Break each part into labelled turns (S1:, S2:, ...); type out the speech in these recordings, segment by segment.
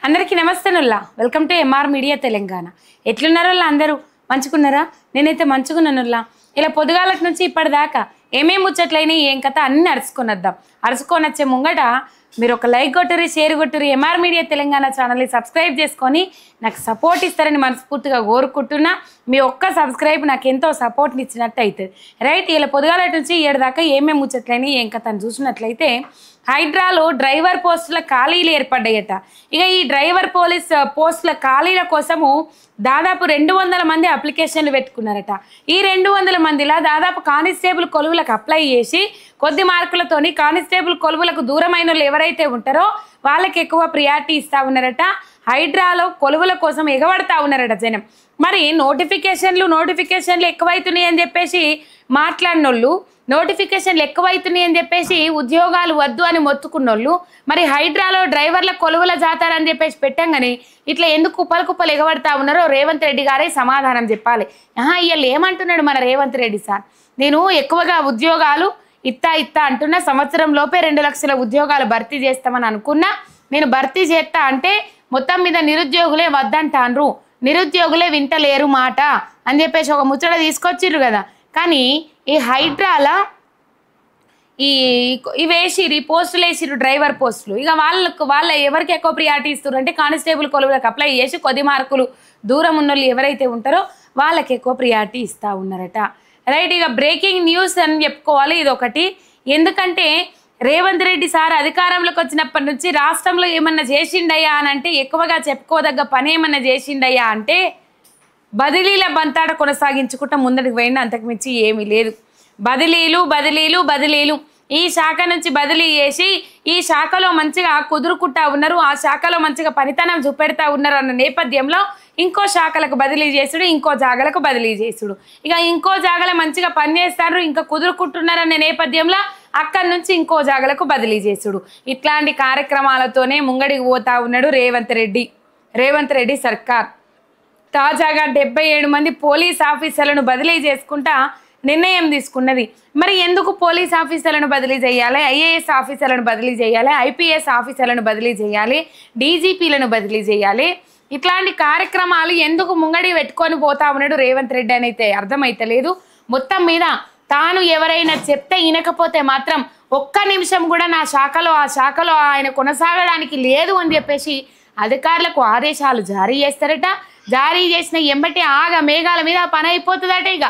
S1: అందరికీ నమస్తేనుల్లా welcome to MR media Telangana. ఎట్లున్నారో అందరూ మంచుకున్నారా? నేనైతే మంచుకున్నానుల్లా. ఇలా పొద్దుగాలటి నుంచి ఇప్పటిదాకా ఏమేమి ముచ్చట్లైనా ఏం కథ అన్నీ అరుచుకొనొద్దాం. అరుచుకొనొచ్చే ముంగట మీరు ఒక లైక్ కొట్టురి, షేర్ కొట్టురి, ఎంఆర్ మీడియా తెలంగాణ ఛానల్ని సబ్స్క్రైబ్ చేసుకొని నాకు సపోర్ట్ ఇస్తారని మనస్ఫూర్తిగా కోరుకుంటున్నా. మీ ఒక్క సబ్స్క్రైబ్ నాకు ఎంతో సపోర్ట్ని ఇచ్చినట్టు అవుతుంది. రైట్, ఇలా పొద్దుగాలటి నుంచి 7 దాకా ఏమేమి ముచ్చట్లైనా ఏం కథ అని చూసినట్లయితే హైడ్రాలో డ్రైవర్ పోస్టుల ఖాళీలు ఏర్పడ్డాయట. ఇక ఈ డ్రైవర్ పోస్టుల ఖాళీల కోసము దాదాపు 200 మంది అప్లికేషన్లు పెట్టుకున్నారట. ఈ 200 మందిలా దాదాపు కానిస్టేబుల్ కొలువులకు అప్లై చేసి కొద్ది మార్కులతోని కానిస్టేబుల్ కొలువులకు దూరమైన వాళ్ళు ఎవరైతే ఉంటారో వాళ్ళకి ఎక్కువ ప్రియారిటీ ఇస్తూ ఉన్నారట. హైడ్రాలో కొలువుల కోసం ఎగబడతా ఉన్నారట జనం. మరి నోటిఫికేషన్లు ఎక్కువైతున్నాయి అని చెప్పేసి మాట్లాడినోళ్ళు, నోటిఫికేషన్లు ఎక్కువైతున్నాయి అని చెప్పేసి ఉద్యోగాలు వద్దు అని మొత్తుకున్నోళ్ళు, మరి హైడ్రాలో డ్రైవర్ల కొలువుల జాతర అని చెప్పేసి పెట్టంగానే ఇట్లా ఎందుకు కుప్పలు ఎగబడతా ఉన్నారో రేవంత్ రెడ్డి గారే సమాధానం చెప్పాలి. ఇవాళ ఏమంటున్నాడు మన రేవంత్ రెడ్డి సార్? నేను ఎక్కువగా ఉద్యోగాలు ఇత్తా అంటున్నా, సంవత్సరం లోపే 2 లక్షల ఉద్యోగాలు భర్తీ చేస్తామని అనుకున్నా. నేను భర్తీ చేస్తా అంటే మొత్తం మీద నిరుద్యోగులే వద్దంటాన్రు, నిరుద్యోగులే వింటలేరు మాట అని చెప్పేసి ఒక ముచ్చట తీసుకొచ్చిర్రు కదా. కానీ ఈ హైడ్రాల ఇవేసిరు పోస్టులు వేసిరు, డ్రైవర్ పోస్టులు. ఇక వాళ్ళ ఎవరికి ఎక్కువ ప్రియారిటీ ఇస్తారు అంటే కానిస్టేబుల్ కొలువులకు అప్లై చేసి కొద్ది మార్కులు దూరం ఉన్న వాళ్ళు ఎవరైతే ఉంటారో వాళ్ళకి ఎక్కువ ప్రియారిటీ ఇస్తూ ఉన్నారట. రైట్, ఇక బ్రేకింగ్ న్యూస్ అని చెప్పుకోవాలి ఇదొకటి. ఎందుకంటే రేవంత్ రెడ్డి సార్ అధికారంలోకి వచ్చినప్పటి నుంచి రాష్ట్రంలో ఏమన్నా చేసిండయ్యా అని అంటే ఎక్కువగా చెప్పుకోదగ్గ పని ఏమన్నా చేసిండయ్యా అంటే బదిలీల బంతాట కొనసాగించుకుంటా ముందడికి పోయినా, అంతకుమించి ఏమీ లేదు. బదిలీలు ఈ శాఖ నుంచి బదిలీ చేసి ఈ శాఖలో మంచిగా కుదురుకుంటా ఉన్నారు, ఆ శాఖలో మంచిగా పనితనం చూపెడతా ఉన్నారు అన్న నేపథ్యంలో ఇంకో శాఖలకు బదిలీ చేసుడు, ఇంకో జాగలకు బదిలీ చేసుడు. ఇక ఇంకో జాగల మంచిగా పనిచేస్తారు, ఇంకా కుదురుకుంటున్నారన్న నేపథ్యంలో అక్కడి నుంచి ఇంకో జాగలకు బదిలీ చేసుడు. ఇట్లాంటి కార్యక్రమాలతోనే ముంగడికి పోతా ఉన్నాడు రేవంత్ రెడ్డి సర్కార్. తాజాగా 77 మంది పోలీస్ ఆఫీసర్లను బదిలీ చేసుకుంటా నిర్ణయం తీసుకున్నది. మరి ఎందుకు పోలీస్ ఆఫీసర్లను బదిలీ చేయాలి, ఐఏఎస్ ఆఫీసర్లను బదిలీ చేయాలి, ఐపీఎస్ ఆఫీసర్లను బదిలీ చేయాలి, డీజీపీలను బదిలీ చేయాలి? ఇట్లాంటి కార్యక్రమాలు ఎందుకు ముంగడి పెట్టుకొని పోతా ఉన్నాడు రేవంత్ రెడ్డి అని అయితే అర్థమైతలేదు. మొత్తం మీద తాను ఎవరైనా చెప్తే వినకపోతే మాత్రం ఒక్క నిమిషం కూడా ఆ శాఖలో ఆయన కొనసాగడానికి లేదు అని చెప్పేసి అధికారులకు ఆదేశాలు జారీ చేస్తారట. జారీ చేసిన ఎంబటి మేఘాల మీద పని అయిపోతుందట. ఇక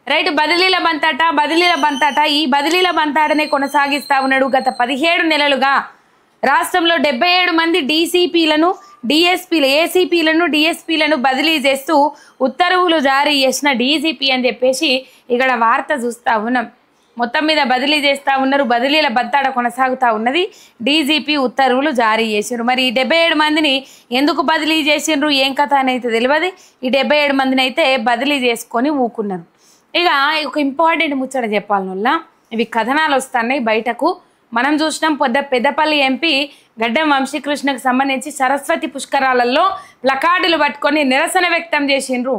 S1: రైట్, బదిలీల బంతాట ఈ బదిలీల బంతాటనే కొనసాగిస్తా ఉన్నాడు. గత 17 నెలలుగా రాష్ట్రంలో 77 మంది ఏసీపీలను డిఎస్పీలను బదిలీ చేస్తూ ఉత్తర్వులు జారీ చేసిన డీజీపీ అని చెప్పేసి ఇక్కడ వార్త చూస్తూ ఉన్నాం. మొత్తం మీద బదిలీ చేస్తూ ఉన్నారు, బదిలీల బంతాట కొనసాగుతూ ఉన్నది. డీజీపీ ఉత్తర్వులు జారీ చేసిండ్రు. మరి ఈ 77 మందిని ఎందుకు బదిలీ చేసిండ్రు ఏం కథ అని అయితే తెలియదు. ఈ 77 మందిని అయితే బదిలీ చేసుకొని ఊకున్నారు. ఇక ఒక ఇంపార్టెంట్ ముచ్చట చెప్పాలనల్లా, ఇవి కథనాలు వస్తున్నాయి బయటకు. మనం చూసినాం పెద్దపల్లి ఎంపీ గడ్డం వంశీకృష్ణకు సంబంధించి సరస్వతి పుష్కరాలలో ప్లకార్డులు పట్టుకొని నిరసన వ్యక్తం చేసిండ్రు.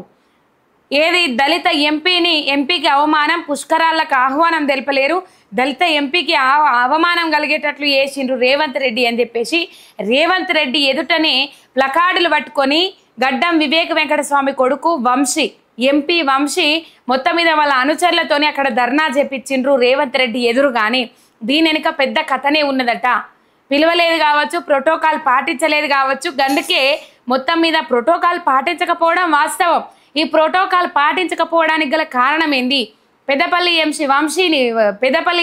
S1: ఏది దళిత ఎంపీకి అవమానం, పుష్కరాలకు ఆహ్వానం తెలపలేరు, దళిత ఎంపీకి అవమానం కలిగేటట్లు చేసిండ్రు రేవంత్ రెడ్డి అని చెప్పేసి రేవంత్ రెడ్డి ఎదుటనే ప్లకార్డులు పట్టుకొని గడ్డం వివేక్ వెంకటస్వామి కొడుకు ఎంపీ వంశీ మొత్తం మీద వాళ్ళ అనుచరులతోనే అక్కడ ధర్నా చేపించిండ్రు రేవంత్ రెడ్డి ఎదురుగాని. దీని వెనుక పెద్ద కథనే ఉన్నదట. పిలవలేదు కావచ్చు, ప్రోటోకాల్ పాటించలేదు కావచ్చు. గందుకే మొత్తం మీద ప్రోటోకాల్ పాటించకపోవడం వాస్తవం. ఈ ప్రోటోకాల్ పాటించకపోవడానికి గల కారణం ఏంది? పెద్దపల్లి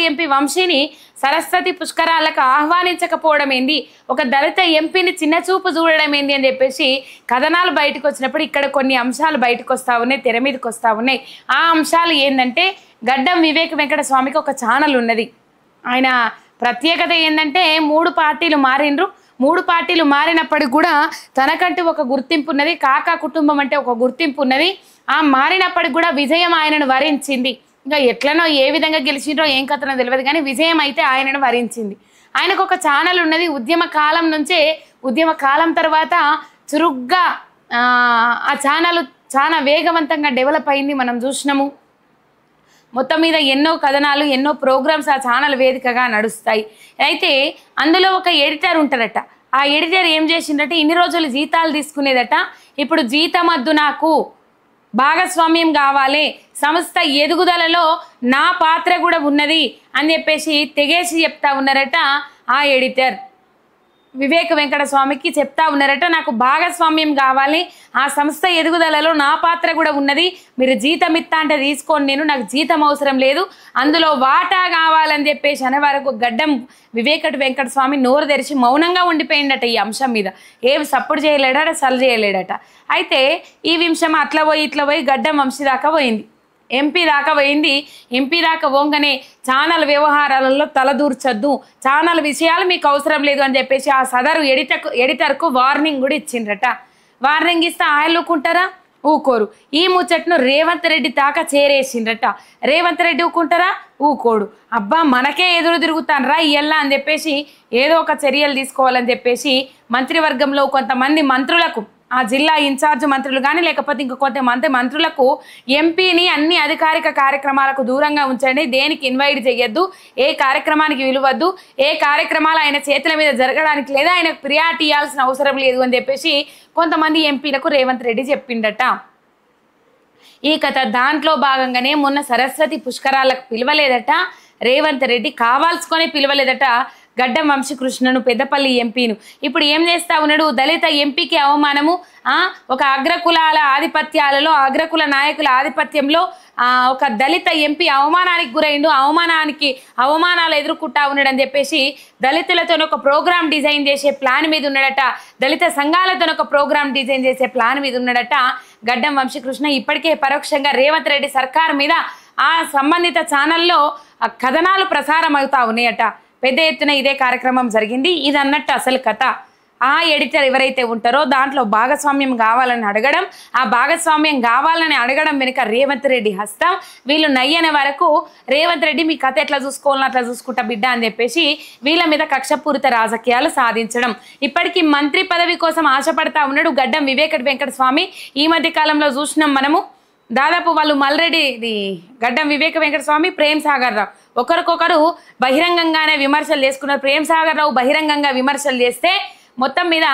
S1: ఎంపీ వంశీని సరస్వతి పుష్కరాలకు ఆహ్వానించకపోవడం ఏంది? ఒక దళిత ఎంపీని చిన్న చూపు చూడడం ఏంది అని చెప్పేసి కథనాలు బయటకు వచ్చినప్పుడు ఇక్కడ కొన్ని అంశాలు బయటకు వస్తూ ఉన్నాయి, తెర మీదకి వస్తూ ఉన్నాయి. ఆ అంశాలు ఏంటంటే గడ్డం వివేక్ వెంకటస్వామికి ఒక ఛానల్ ఉన్నది. ఆయన ప్రత్యేకత ఏంటంటే 3 పార్టీలు మారిండ్రు. 3 పార్టీలు మారినప్పటికి కూడా తనకంటూ ఒక గుర్తింపు ఉన్నది. కాకా కుటుంబం అంటే ఒక గుర్తింపు ఉన్నది. ఆ మారినప్పటికి కూడా విజయం ఆయనను వరించింది. ఇంకా ఎట్లనో ఏ విధంగా గెలిచిండ్రో ఏం కథనో తెలియదు కానీ విజయం అయితే ఆయనను వరించింది. ఆయనకు ఒక ఛానల్ ఉన్నది. ఉద్యమ కాలం తర్వాత చురుగ్గా ఆ ఛానల్ చాలా వేగవంతంగా డెవలప్ అయింది, మనం చూసినాము. మొత్తం మీద ఎన్నో కథనాలు ఎన్నో ప్రోగ్రామ్స్ ఆ ఛానల్ వేదికగా నడుస్తాయి. అయితే అందులో ఒక ఎడిటర్ ఉంటారట. ఆ ఎడిటర్ ఏం చేసిందంటే ఇన్ని రోజులు జీతాలు తీసుకునేదట, ఇప్పుడు జీతం వద్దు, నాకు భాగస్వామ్యం కావాలి, సంస్థ ఎదుగుదలలో నా పాత్ర కూడా ఉన్నది అని చెప్పేసి తెగేసి చెప్తా ఉన్నారట. ఆ ఎడిటర్ వివేక వెంకట స్వామికి చెప్తా ఉన్నారట, నాకు భాగస్వామ్యం కావాలి, ఆ సంస్థ ఎదుగుదలలో నా పాత్ర కూడా ఉన్నది, మీరు జీతం ఇస్తా అంటే తీసుకోండి, నాకు జీతం అవసరం లేదు, అందులో వాటా కావాలని చెప్పేసి అనే వరకు గడ్డం వివేక వెంకట స్వామి నోరు తెరిచి మౌనంగా ఉండిపోయిందట. ఈ అంశం మీద ఏం సపోర్ట్ చేయలేడట, సల్ చేయలేడట. అయితే ఈ విషయం అట్లా పోయి ఇట్లా పోయి గడ్డం వంశీ దాకా పోయింది, ఎంపీ దాకా పోయింది. ఎంపీ దాకా పోగానే ఛానల్ వ్యవహారాలలో తలదూర్చొద్దు, ఛానల్ విషయాలు మీకు అవసరం లేదు అని చెప్పేసి ఆ సదరు ఎడిటర్కు వార్నింగ్ కూడా ఇచ్చిండ్రట. వార్నింగ్ ఇస్తే ఆయలుకుంటారా? ఊకోరు. ఈ ముచ్చట్ను రేవంత్ రెడ్డి దాకా చేరేసిండ్రట. రేవంత్ రెడ్డి ఊకుంటారా? ఊకోడు. అబ్బా మనకే ఎదురు తిరుగుతానరా ఇయ్యల్లా అని చెప్పేసి ఏదో ఒక చర్యలు తీసుకోవాలని చెప్పేసి మంత్రివర్గంలో కొంతమంది మంత్రులకు, ఆ జిల్లా ఇన్ఛార్జ్ మంత్రులు కానీ లేకపోతే ఇంక కొంతమంది మంత్రులకు ఎంపీని అన్ని అధికారిక కార్యక్రమాలకు దూరంగా ఉంచండి, దేనికి ఇన్వైట్ చేయొద్దు, ఏ కార్యక్రమానికి విలువద్దు, ఏ కార్యక్రమాలు ఆయన చేతుల మీద జరగడానికి లేదా ఆయనకు ప్రియారిటీ ఇవ్వాల్సిన అవసరం లేదు అని చెప్పేసి కొంతమంది ఎంపీలకు రేవంత్ రెడ్డి చెప్పిండట. ఈ కథ దాంట్లో భాగంగానే మొన్న సరస్వతి పుష్కరాలకు పిలవలేదట రేవంత్ రెడ్డి, కావాల్సుకొని పిలవలేదట గడ్డం వంశీకృష్ణను, పెద్దపల్లి ఎంపీను. ఇప్పుడు ఏం చేస్తా ఉన్నాడు? దళిత ఎంపీకి అవమానము, ఒక అగ్రకులాల ఆధిపత్యాలలో, అగ్రకుల నాయకుల ఆధిపత్యంలో ఒక దళిత ఎంపీ అవమానానికి గురైండు, అవమానాలు ఎదుర్కొంటా ఉన్నాడు అని చెప్పేసి దళితులతో ఒక ప్రోగ్రామ్ డిజైన్ చేసే ప్లాన్ మీద ఉన్నాడట, దళిత సంఘాలతో ఒక ప్రోగ్రామ్ డిజైన్ చేసే ప్లాన్ మీద ఉన్నాడట గడ్డం వంశీకృష్ణ. ఇప్పటికే పరోక్షంగా రేవంత్ రెడ్డి సర్కార్ మీద ఆ సంబంధిత ఛానల్లో కథనాలు ప్రసారం అవుతా ఉన్నాయట. పెద్ద ఎత్తున ఇదే కార్యక్రమం జరిగింది. ఇది అన్నట్టు అసలు కథ. ఆ ఎడిటర్ ఎవరైతే ఉంటారో దాంట్లో భాగస్వామ్యం కావాలని అడగడం, ఆ భాగస్వామ్యం కావాలని అడగడం వెనుక రేవంత్ రెడ్డి హస్తం. వీళ్ళు నయ్యనే వరకు రేవంత్ రెడ్డి మీ కథ ఎట్లా చూసుకోవాలని అట్లా చూసుకుంటా బిడ్డ అని చెప్పేసి వీళ్ళ మీద కక్షపూరిత రాజకీయాలు సాధించడం. ఇప్పటికీ మంత్రి పదవి కోసం ఆశపడతా ఉన్నాడు గడ్డం వివేక వెంకట స్వామి. ఈ మధ్య కాలంలో చూసినాం మనము, దాదాపు వాళ్ళు మల్రెడ్డి, గడ్డం వివేక వెంకట స్వామి, ప్రేమ్ సాగర్ రావు ఒకరికొకరు బహిరంగంగానే విమర్శలు చేసుకున్నారు. ప్రేమ్ సాగర్ రావు బహిరంగంగా విమర్శలు చేస్తే మొత్తం మీద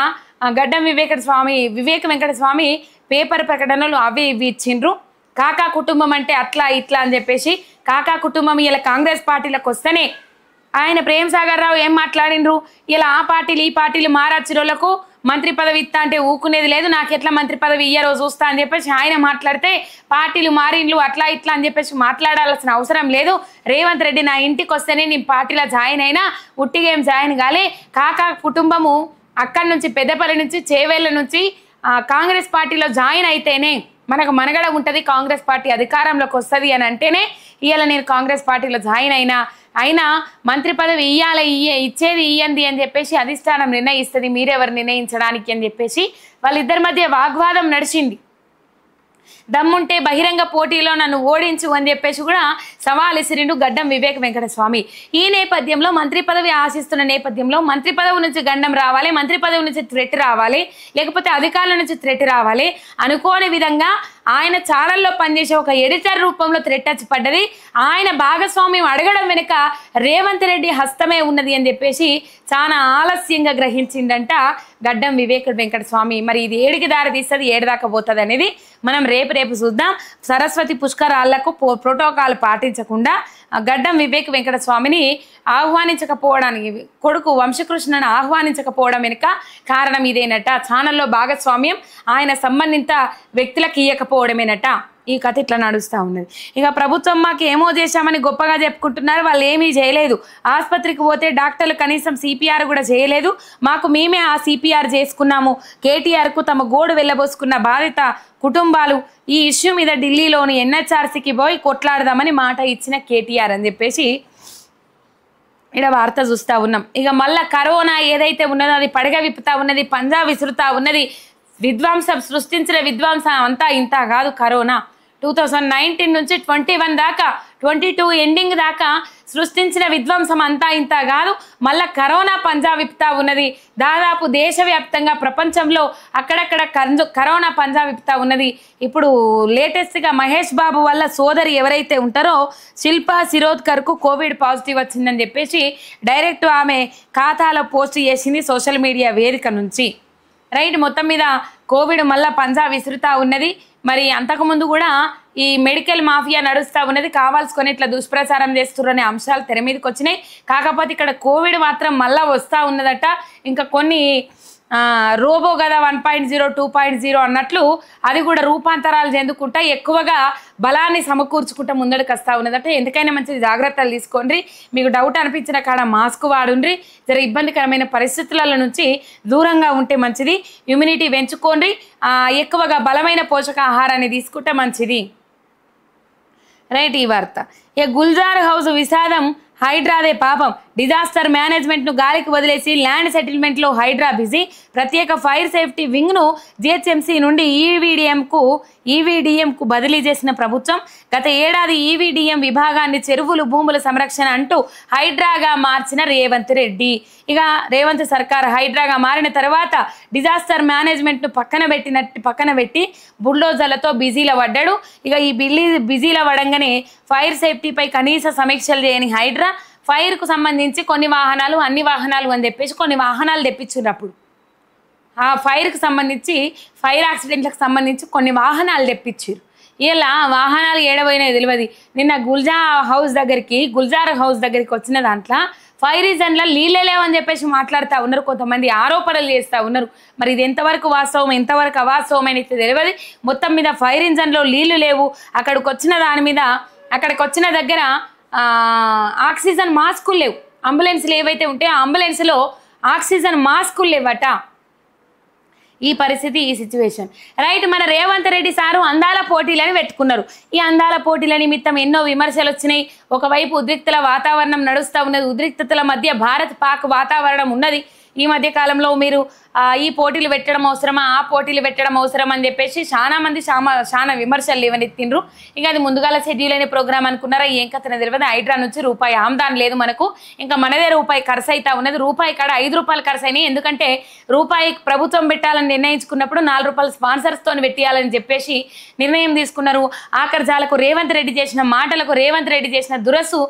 S1: గడ్డం వివేక వెంకట స్వామి పేపర్ ప్రకటనలు అవి ఇవి ఇచ్చిండ్రు. కాకా కుటుంబం అంటే అట్లా ఇట్లా అని చెప్పేసి, కాకా కుటుంబం ఇలా కాంగ్రెస్ పార్టీలకు వస్తేనే ఆయన ప్రేమ్ సాగర్ రావు ఏం మాట్లాడిండ్రు, ఇలా ఆ పార్టీలు ఈ పార్టీలు మారాచిరోళ్లకు మంత్రి పదవి ఇస్తా అంటే ఊకునేది లేదు, నాకు ఎట్లా మంత్రి పదవి ఇయ్యారో చూస్తా అని చెప్పేసి ఆయన మాట్లాడితే పార్టీలు మారిండ్లు అట్లా ఇట్లా అని చెప్పేసి మాట్లాడాల్సిన అవసరం లేదు. రేవంత్ రెడ్డి నా ఇంటికి వస్తేనే నేను పార్టీలో జాయిన్ అయినా, ఉట్టిగా ఏం జాయిన్ కాలే. కాకా కుటుంబము అక్కడి నుంచి పెద్దపల్లి నుంచి చేవేళ్ళ నుంచి కాంగ్రెస్ పార్టీలో జాయిన్ అయితేనే మనకు మనగడ ఉంటుంది, కాంగ్రెస్ పార్టీ అధికారంలోకి వస్తుంది అని అంటేనే ఇవాళ నేను కాంగ్రెస్ పార్టీలో జాయిన్ అయినా మంత్రి పదవి ఇచ్చేది ఇయ్యంది అని చెప్పేసి అధిష్టానం నిర్ణయిస్తుంది, మీరెవరు నిర్ణయించడానికి అని చెప్పేసి వాళ్ళిద్దరి మధ్య వాగ్వాదం నడిచింది. దమ్ముంటే బహిరంగ పోటీలో నన్ను ఓడించు అని చెప్పేసి కూడా సవాల్ ఇసిరిండు గడ్డం వివేక వెంకట స్వామి. ఈ నేపథ్యంలో మంత్రి పదవి ఆశిస్తున్న నేపథ్యంలో మంత్రి పదవి నుంచి గండం రావాలి, మంత్రి పదవి నుంచి థ్రెట్ రావాలి, లేకపోతే అధికారుల నుంచి థ్రెట్ రావాలి అనుకోని విధంగా ఆయన ఛానల్లో పనిచేసే ఒక ఎడిటర్ రూపంలో థ్రెట్ వచ్చి పడ్డది. ఆయన భాగస్వామ్యం అడగడం వెనుక రేవంత్ రెడ్డి హస్తమే ఉన్నది అని చెప్పేసి చాలా ఆలస్యంగా గ్రహించిందంట గడ్డం వివేక వెంకట స్వామి. మరి ఇది ఏడికి దారి తీస్తుంది, ఏడు దాకా పోతుంది అనేది మనం రేపు చూద్దాం. సరస్వతి పుష్కరాలకు ప్రోటోకాల్ పాటించకుండా గడ్డం వివేక వెంకట స్వామిని ఆహ్వానించకపోవడానికి, కొడుకు వంశకృష్ణను ఆహ్వానించకపోవడం వెనుక కారణం ఇదేనట. ఛానల్లో భాగస్వామ్యం ఆయన సంబంధిత వ్యక్తులకు ఇయ్యకపోవడమేనట. ఈ కథ ఇట్లా నడుస్తూ ఉన్నది. ఇక ప్రభుత్వం మాకు ఏమో చేశామని గొప్పగా చెప్పుకుంటున్నారు, వాళ్ళు ఏమీ చేయలేదు. ఆసుపత్రికి పోతే డాక్టర్లు కనీసం సిపిఆర్ కూడా చేయలేదు, మేమే ఆ సిపిఆర్ చేసుకున్నాము. కేటీఆర్కు తమ గోడు వెళ్ళబోసుకున్న బాధిత కుటుంబాలు ఈ ఇష్యూ మీద ఢిల్లీలోని ఎన్హెచ్ఆర్సీకి పోయి కొట్లాడదామని మాట ఇచ్చిన కేటీఆర్ అని చెప్పేసి ఇక్కడ వార్త చూస్తూ ఉన్నాం. ఇక మళ్ళా కరోనా ఏదైతే ఉన్నదో అది పడగ విప్పుతా ఉన్నది, పంజా విసురుతా ఉన్నది. విధ్వంసం సృష్టించిన విధ్వంసం అంతా ఇంత కాదు. కరోనా 2019 నుంచి 21 దాకా 22 ఎండింగ్ దాకా సృష్టించిన విధ్వంసం అంతా ఇంత కాదు, మళ్ళా కరోనా పంజా విప్తా ఉన్నది. దాదాపు దేశవ్యాప్తంగా ప్రపంచంలో అక్కడక్కడ కరోనా పంజా విప్తా ఉన్నది. ఇప్పుడు లేటెస్ట్గా మహేష్ బాబు వల్ల సోదరి ఎవరైతే ఉంటారో శిల్పా శిరోద్కర్కు కోవిడ్ పాజిటివ్ వచ్చిందని చెప్పేసి డైరెక్ట్ ఆమె ఖాతాలో పోస్ట్ చేసింది సోషల్ మీడియా వేదిక నుంచి. రైట్, మొత్తం మీద కోవిడ్ మళ్ళా పంజా విసురుతా ఉన్నది. మరి అంతకుముందు కూడా ఈ మెడికల్ మాఫియా నడుస్తూ ఉన్నది, కావాల్సుకొని ఇట్లా దుష్ప్రచారం చేస్తుర్రనే అంశాలు తెర మీదకి వచ్చినాయి. కాకపోతే ఇక్కడ కోవిడ్ మాత్రం మళ్ళా వస్తూ ఉన్నదట. ఇంకా కొన్ని రోబో కదా 1.0 2.0 అన్నట్లు అది కూడా రూపాంతరాలు చెందుకుంటా ఎక్కువగా బలాన్ని సమకూర్చుకుంటా ముందడికి వస్తూ ఉన్నదట. ఎందుకైనా మంచిది జాగ్రత్తలు తీసుకోండి. మీకు డౌట్ అనిపించిన కాడ మాస్క్ వాడుండ్రి. జర ఇబ్బందికరమైన పరిస్థితుల నుంచి దూరంగా ఉంటే మంచిది. ఇమ్యూనిటీ పెంచుకోండి. ఎక్కువగా బలమైన పోషకాహారాన్ని తీసుకుంటే మంచిది. రైట్, ఈ వార్త. గుల్జార్ హౌస్ విషాదం, హైడ్రాదే పాపం. డిజాస్టర్ మేనేజ్మెంట్ను గాలికి వదిలేసి ల్యాండ్ సెటిల్మెంట్లో హైడ్రా బిజీ. ప్రత్యేక ఫైర్ సేఫ్టీ వింగ్ను జిహెచ్ఎంసీ నుండి ఈవీడీఎంకు బదిలీ చేసిన ప్రభుత్వం గత ఏడాది ఈవీడీఎం విభాగాన్ని చెరువులు భూముల సంరక్షణ అంటూ హైడ్రాగా మార్చిన రేవంత్ రెడ్డి. ఇక రేవంత్ సర్కార్ హైడ్రాగా మారిన తర్వాత డిజాస్టర్ మేనేజ్మెంట్ను పక్కన పెట్టి బుల్డోజర్లతో బిజీలో పడ్డాడు. ఇక ఈ బిజీలో పడంగానే ఫైర్ సేఫ్టీపై కనీస సమీక్షలు చేయని హైడ్రా ఫైర్కు సంబంధించి కొన్ని వాహనాలు, అన్ని వాహనాలు అని చెప్పేసి కొన్ని వాహనాలు తెప్పించారు. అప్పుడు ఆ ఫైర్కి సంబంధించి ఫైర్ యాక్సిడెంట్లకు సంబంధించి కొన్ని వాహనాలు తెప్పించారు. ఇలా వాహనాలు ఏడబోయినాయి తెలియదు. నిన్న గుల్జార్ హౌస్ దగ్గరికి వచ్చిన దాంట్లో ఫైర్ ఇంజన్లో నీళ్ళే లేవని చెప్పేసి మాట్లాడుతూ ఉన్నారు. కొంతమంది ఆరోపణలు చేస్తూ ఉన్నారు. మరి ఇది ఎంతవరకు వాస్తవం ఎంతవరకు అవాస్తవం అని తెలియదు. మొత్తం మీద ఫైర్ ఇంజన్లో నీళ్లు లేవు. అక్కడికి వచ్చిన దగ్గర ఆక్సిజన్ మాస్కులు లేవు. అంబులెన్స్లు ఏవైతే ఉంటాయో ఆ అంబులెన్స్లో ఆక్సిజన్ మాస్కులు లేవట. ఈ పరిస్థితి, ఈ సిచ్యువేషన్. రైట్, మన రేవంత్ రెడ్డి సారు అందాల పోటీలని పెట్టుకున్నారు. ఈ అందాల పోటీల నిమిత్తం ఎన్నో విమర్శలు వచ్చినాయి. ఒకవైపు ఉద్రిక్తల వాతావరణం నడుస్తూ ఉన్నది. ఉద్రిక్తతల మధ్య భారత్ పాక్ వాతావరణం ఉన్నది. ఈ మధ్య కాలంలో మీరు ఈ పోటీలు పెట్టడం అవసరమా, ఆ పోటీలు పెట్టడం అవసరం అని చెప్పేసి చాలా విమర్శలు లేవనెత్తిండ్రు. ఇంకా అది ముందుగాల షెడ్యూల్ అయిన ప్రోగ్రామ్ అనుకున్నారా, ఏం కథన తెలియదు. హైడ్రా నుంచి రూపాయి ఆమ్దాన్ లేదు మనకు. ఇంకా మనదే రూపాయి ఖర్చు అవుతా ఉన్నది. రూపాయి కాడ 5 రూపాయలు ఖర్చు అయినాయి. ఎందుకంటే రూపాయి ప్రభుత్వం పెట్టాలని నిర్ణయించుకున్నప్పుడు 4 రూపాయలు స్పాన్సర్స్తో పెట్టాలని చెప్పేసి నిర్ణయం తీసుకున్నారు. ఆఖరి జాలకు రేవంత్ రెడ్డి చేసిన దురసు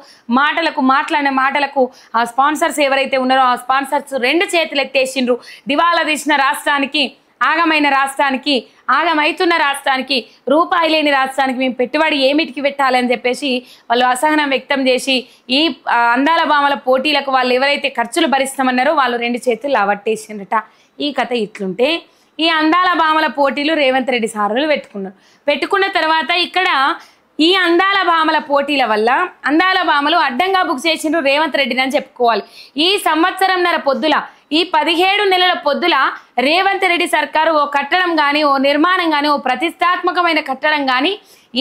S1: మాట్లాడిన మాటలకు ఆ స్పాన్సర్స్ ఎవరైతే ఉన్నారో ఆ స్పాన్సర్స్ 2 చేతులు ఎత్తేసిండ్రు. దివాలా తీసిన రాష్ట్రానికి, ఆగమైతున్న రాష్ట్రానికి, రూపాయి లేని రాష్ట్రానికి మేము పెట్టుబడి ఏమిటికి పెట్టాలని చెప్పేసి వాళ్ళు అసహనం వ్యక్తం చేసి ఈ అందాల భామల పోటీలకు వాళ్ళు ఎవరైతే ఖర్చులు భరిస్తామన్నారో వాళ్ళు 2 చేతులు లావట్టేసిండ్రట. ఈ కథ ఇట్లుంటే ఈ అందాల భామల పోటీలు రేవంత్ రెడ్డి సారులు పెట్టుకున్న తర్వాత ఇక్కడ ఈ అందాల భామల పోటీల వల్ల అందాల భామలు అడ్డంగా బుక్ చేసిండ్రు రేవంత్ రెడ్డిని అని చెప్పుకోవాలి. ఈ సంవత్సరంన్నర పొద్దుల, ఈ 17 నెలల పొద్దుల రేవంత్ రెడ్డి సర్కారు ఓ కట్టడం కానీ, ఓ నిర్మాణం కానీ, ఓ ప్రతిష్టాత్మకమైన కట్టడం కానీ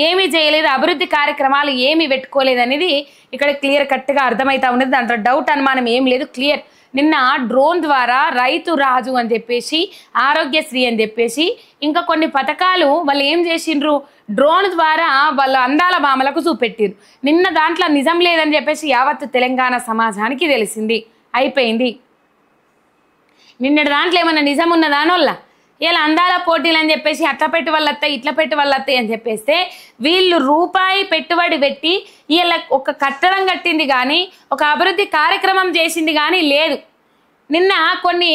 S1: ఏమీ చేయలేదు. అభివృద్ధి కార్యక్రమాలు ఏమీ పెట్టుకోలేదు అనేది ఇక్కడ క్లియర్ కట్గా అర్థమవుతా ఉన్నది. దాంట్లో డౌట్ అనుమానం ఏం లేదు, క్లియర్. నిన్న డ్రోన్ ద్వారా రైతు రాజు అని చెప్పేసి, ఆరోగ్యశ్రీ అని చెప్పేసి ఇంకా కొన్ని పథకాలు వాళ్ళు ఏం చేసిండ్రు, డ్రోన్ ద్వారా వాళ్ళు అందాల భామలకు చూపెట్టిరు. నిన్న దాంట్లో నిజం లేదని చెప్పేసి యావత్తు తెలంగాణ సమాజానికి తెలిసింది. అయిపోయింది. నిన్నటి దాంట్లో ఏమన్నా నిజం ఉన్నదానోళ్ళ ఇలా అందాల పోటీలు అని చెప్పేసి అట్లా పెట్టి వాళ్ళత్తాయి, ఇట్లా పెట్టి వాళ్ళత్తాయి అని చెప్పేస్తే వీళ్ళు రూపాయి పెట్టుబడి పెట్టి ఇలా ఒక కట్టడం కట్టింది కానీ, ఒక అభివృద్ధి కార్యక్రమం చేసింది కానీ లేదు. నిన్న కొన్ని